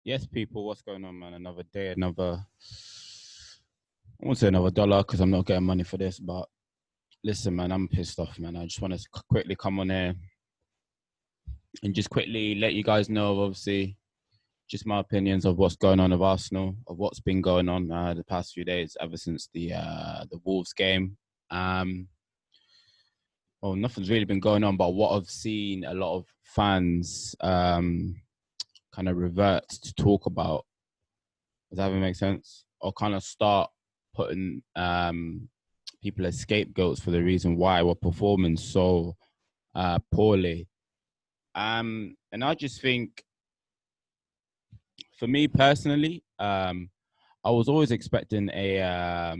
Yes, people, what's going on, man? Another day, another. I won't say another dollar because I'm not getting money for this, but listen, man, I'm pissed off, man. I just want to quickly come on here and just quickly let you guys know, obviously, just my opinions of what's going on with Arsenal, of what's been going on the past few days, ever since the Wolves game. Well, nothing's really been going on, but what I've seen a lot of fans kind of revert to talk about. Does that even make sense? Or kind of start putting people as scapegoats for the reason why we're performing so poorly. And I just think, for me personally, I was always expecting I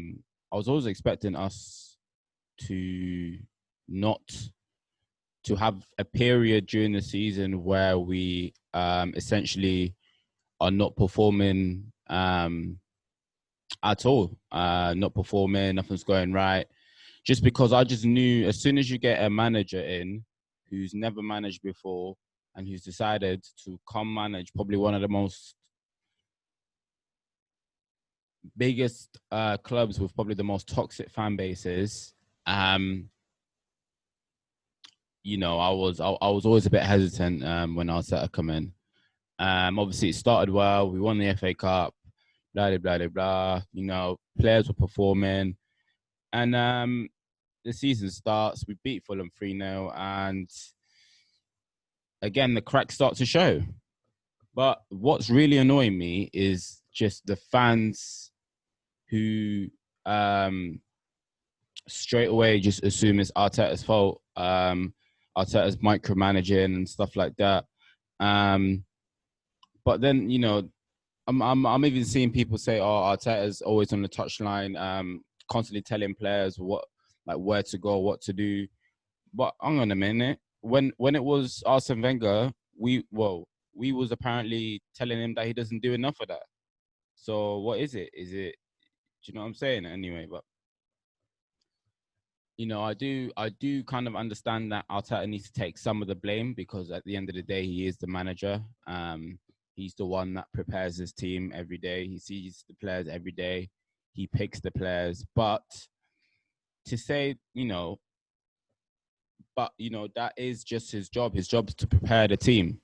was always expecting us to not to have a period during the season where we essentially are not performing at all. Not performing, nothing's going right. Just because I just knew as soon as you get a manager in who's never managed before and who's decided to come manage probably one of the most biggest clubs with probably the most toxic fan bases, you know, I was always a bit hesitant when Arteta come in. Obviously, it started well. We won the FA Cup. Blah blah blah blah blah. You know, players were performing, and the season starts. We beat Fulham 3-0, and again the cracks start to show. But what's really annoying me is just the fans who straight away just assume it's Arteta's fault. Arteta's micromanaging and stuff like that. But then, you know, I'm even seeing people say, "Oh, Arteta's always on the touchline, constantly telling players where to go, what to do." But hang on a minute. When it was Arsene Wenger, we was apparently telling him that he doesn't do enough of that. So what is it? Is it? Do you know what I'm saying? Anyway, but you know, I do kind of understand that Arteta needs to take some of the blame because at the end of the day, he is the manager. He's the one that prepares his team every day. He sees the players every day. He picks the players. But to say, that is just his job. His job is to prepare the team.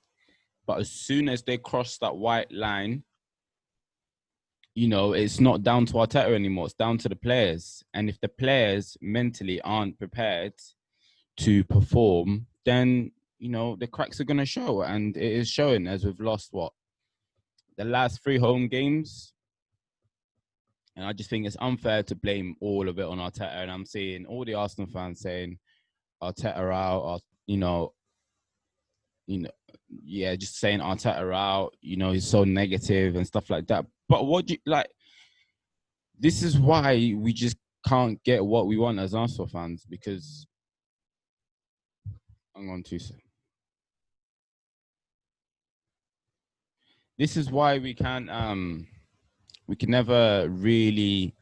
But as soon as they cross that white line, you know, it's not down to Arteta anymore. It's down to the players. And if the players mentally aren't prepared to perform, then, you know, the cracks are going to show. And it is showing as we've lost, the last 3 home games. And I just think it's unfair to blame all of it on Arteta. And I'm seeing all the Arsenal fans saying Arteta out, or, yeah, just saying Arteta out, you know, he's so negative and stuff like that. But what do you like? This is why we just can't get what we want as Arsenal fans, because hang on 2 seconds. This is why we can never really,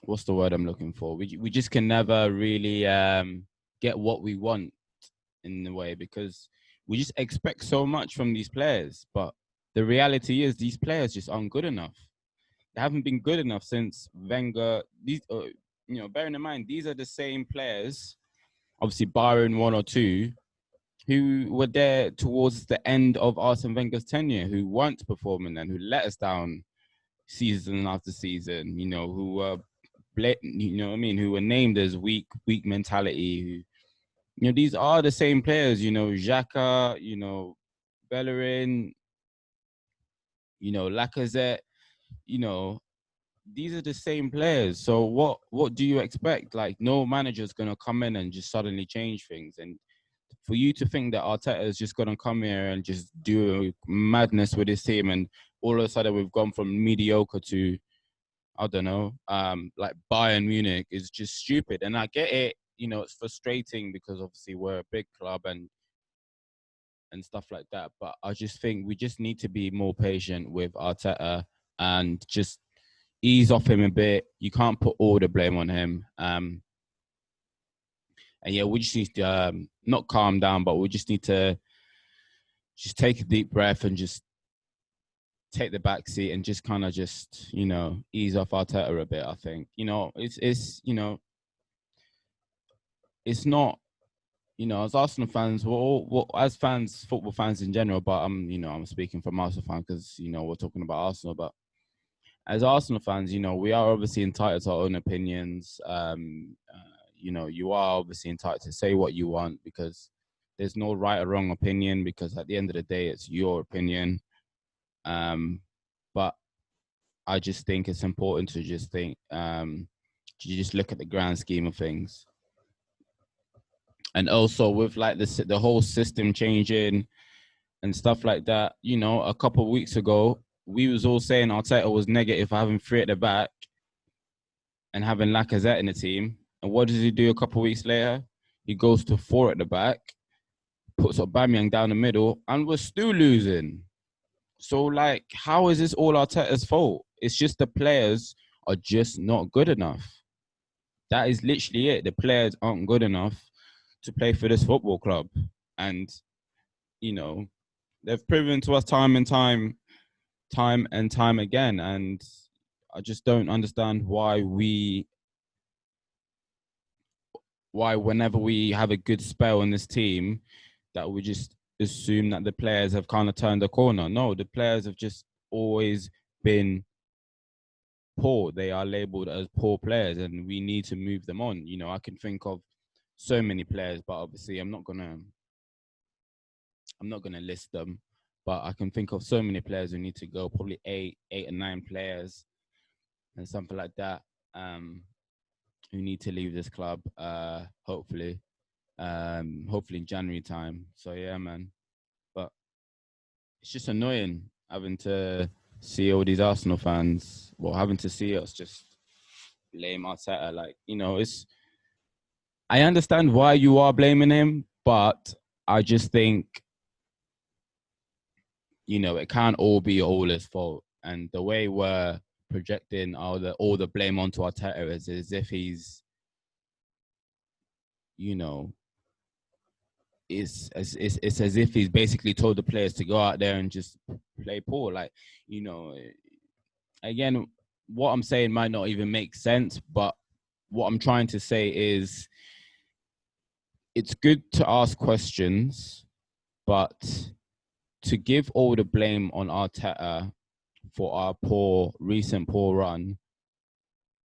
what's the word I'm looking for? We just can never really get what we want in a way, because we just expect so much from these players. But the reality is these players just aren't good enough. They haven't been good enough since Wenger. These, bearing in mind, these are the same players, obviously barring 1 or 2, who were there towards the end of Arsene Wenger's tenure, who weren't performing and who let us down season after season, you know, who were, who were named as weak mentality. You know, these are the same players, you know, Xhaka, you know, Bellerin, you know, Lacazette, you know, these are the same players. So what do you expect? Like, no manager's going to come in and just suddenly change things. And for you to think that Arteta is just going to come here and just do madness with his team, and all of a sudden we've gone from mediocre to, I don't know, like Bayern Munich, is just stupid. And I get it, you know, it's frustrating because obviously we're a big club and stuff like that. But I just think we just need to be more patient with Arteta and just ease off him a bit. You can't put all the blame on him. And yeah, we just need to not calm down, but we just need to just take a deep breath and just take the back seat and just kind of just, ease off Arteta a bit. I think, it's not, as Arsenal fans, as fans, football fans in general, but I'm speaking from Arsenal fan because, we're talking about Arsenal, but as Arsenal fans, we are obviously entitled to our own opinions. You are obviously entitled to say what you want because there's no right or wrong opinion because at the end of the day, it's your opinion. But I just think it's important to just think, you just look at the grand scheme of things. And also with like the whole system changing and stuff like that, a couple of weeks ago, we was all saying Arteta was negative for having 3 at the back and having Lacazette in the team. And what does he do a couple of weeks later? He goes to 4 at the back, puts Aubameyang down the middle, and we're still losing. So, like, how is this all Arteta's fault? It's just the players are just not good enough. That is literally it. The players aren't good enough to play for this football club. And, they've proven to us time and time again. And I just don't understand why whenever we have a good spell in this team, that we just assume that the players have kind of turned the corner. No, the players have just always been poor. They are labeled as poor players and we need to move them on. I can think of so many players, but obviously I'm not gonna list them. But I can think of so many players who need to go, probably eight or 9 players and something like that, who need to leave this club, hopefully in January time. So yeah, man. But it's just annoying having to see all these Arsenal fans, having to see us just blame Arteta. Like, I understand why you are blaming him, but I just think, it can't all be all his fault. And the way we're projecting all the blame onto Arteta is as if he's, it's as if he's basically told the players to go out there and just play poor. Like, again, what I'm saying might not even make sense, but what I'm trying to say is it's good to ask questions, but to give all the blame on Arteta for our recent poor run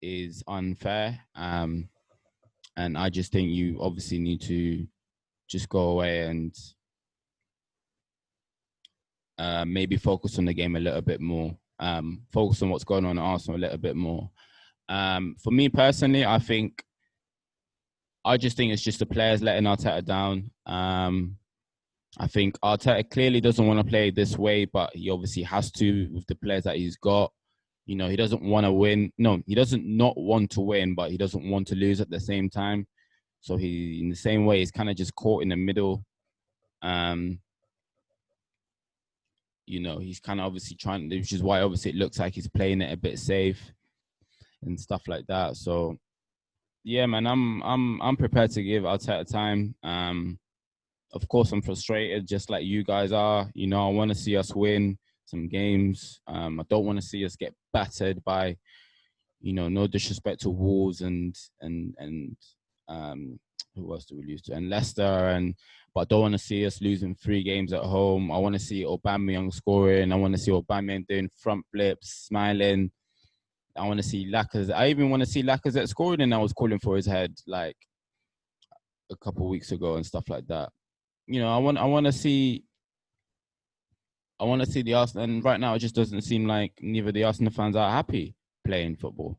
is unfair. And I just think you obviously need to just go away and maybe focus on the game a little bit more. Focus on what's going on at Arsenal a little bit more. For me personally, I just think it's just the players letting Arteta down. I think Arteta clearly doesn't want to play this way, but he obviously has to with the players that he's got. He doesn't want to win. No, he doesn't not want to win, but he doesn't want to lose at the same time. So in the same way, he's kind of just caught in the middle. He's kind of obviously trying, which is why obviously it looks like he's playing it a bit safe and stuff like that. So yeah, man, I'm prepared to give Arteta time. Of course, I'm frustrated, just like you guys are. I want to see us win some games. I don't want to see us get battered by, no disrespect to Wolves and who else do we lose to? And Leicester, but I don't want to see us losing 3 games at home. I want to see Aubameyang scoring. I want to see Aubameyang doing front flips, smiling. I want to see Lacazette. I even want to see Lacazette scoring, and I was calling for his head like a couple of weeks ago and stuff like that. I want to see the Arsenal, and right now it just doesn't seem like neither the Arsenal fans are happy playing football,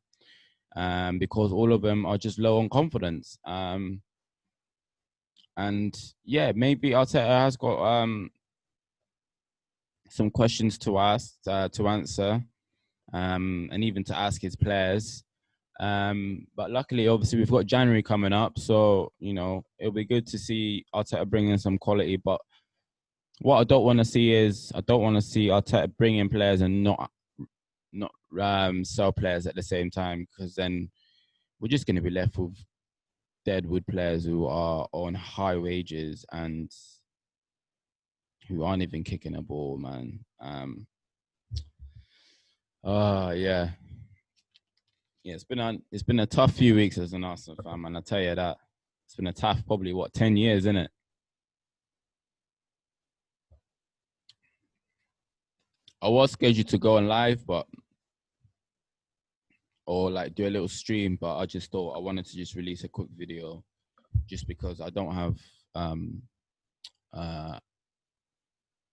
because all of them are just low on confidence. And yeah, maybe Arteta has got some questions to answer, and even to ask his players. But luckily, obviously, we've got January coming up, so it'll be good to see Arteta bring in some quality. But what I don't want to see is Arteta bring in players and not sell players at the same time, because then we're just going to be left with deadwood players who are on high wages and who aren't even kicking a ball, man. Yeah. Yeah, it's been a tough few weeks as an Arsenal fan, man. I tell you that. It's been a tough, probably 10 years, isn't it? I was scheduled to go on live, or like do a little stream, but I just thought I wanted to just release a quick video, just because I don't have uh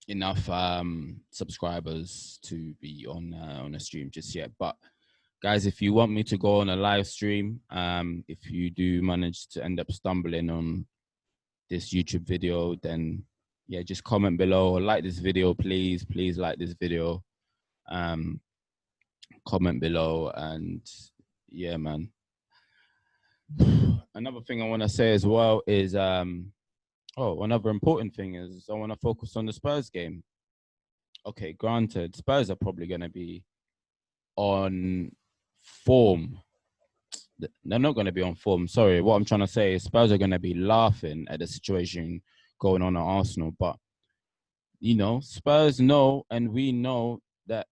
enough subscribers to be on a stream just yet. But guys, if you want me to go on a live stream, if you do manage to end up stumbling on this YouTube video, then yeah, just comment below or like this video, please like this video, comment below, and yeah, man. Another thing I want to say as well is another important thing is I want to focus on the Spurs game. Okay, granted, Spurs are probably going to be on form. They're not going to be on form. Sorry, what I'm trying to say is Spurs are going to be laughing at the situation going on at Arsenal. But, you know, Spurs know, and we know that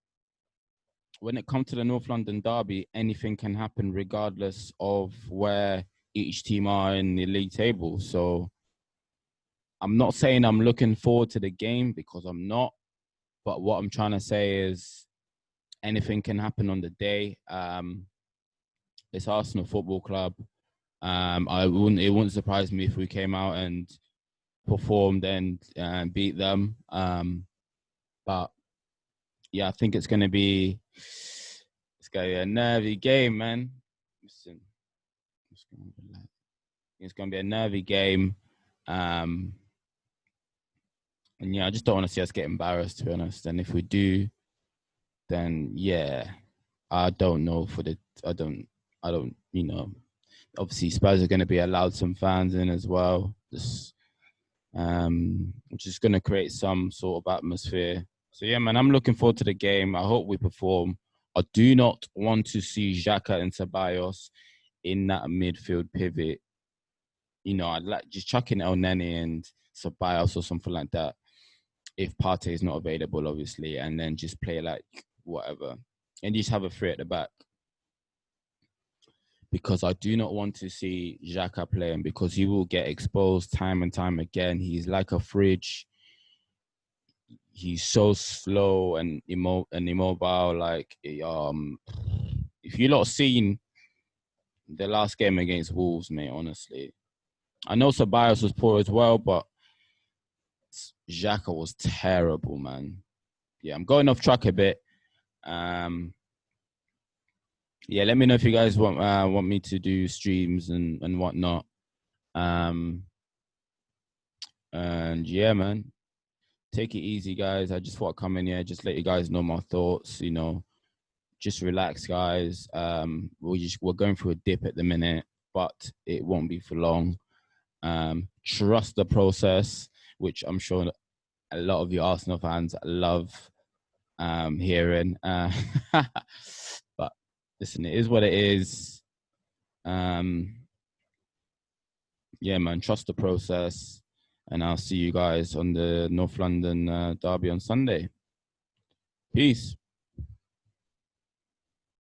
when it comes to the North London derby, anything can happen regardless of where each team are in the league table. So I'm not saying I'm looking forward to the game, because I'm not. But what I'm trying to say is anything can happen on the day. It's Arsenal Football Club. It wouldn't surprise me if we came out and performed and beat them. But yeah, I think it's gonna be a nervy game, man. Listen, it's gonna be a nervy game. And yeah, I just don't want to see us get embarrassed, to be honest. And if we do, then yeah, I don't know you know, obviously Spurs are going to be allowed some fans in as well, which is going to create some sort of atmosphere. So yeah, man, I'm looking forward to the game. I hope we perform. I do not want to see Xhaka and Ceballos in that midfield pivot. You know, I'd like just chucking El Neni and Ceballos or something like that, if Partey is not available, obviously, and then just play like whatever, and just have a three at the back. Because I do not want to see Xhaka playing, because he will get exposed time and time again. He's like a fridge. He's so slow and immobile. Like, if you lot seen the last game against Wolves, mate, honestly, I know Ceballos was poor as well, but Xhaka was terrible, man. Yeah, I'm going off track a bit. Yeah, let me know if you guys want me to do streams and whatnot. And yeah, man, take it easy, guys. I just thought I'd come in here, just let you guys know my thoughts. You know, just relax, guys. We're going through a dip at the minute, but it won't be for long. Trust the process, which I'm sure a lot of you Arsenal fans love hearing. But listen, it is what it is. Yeah, man, trust the process. And I'll see you guys on the North London derby on Sunday. Peace.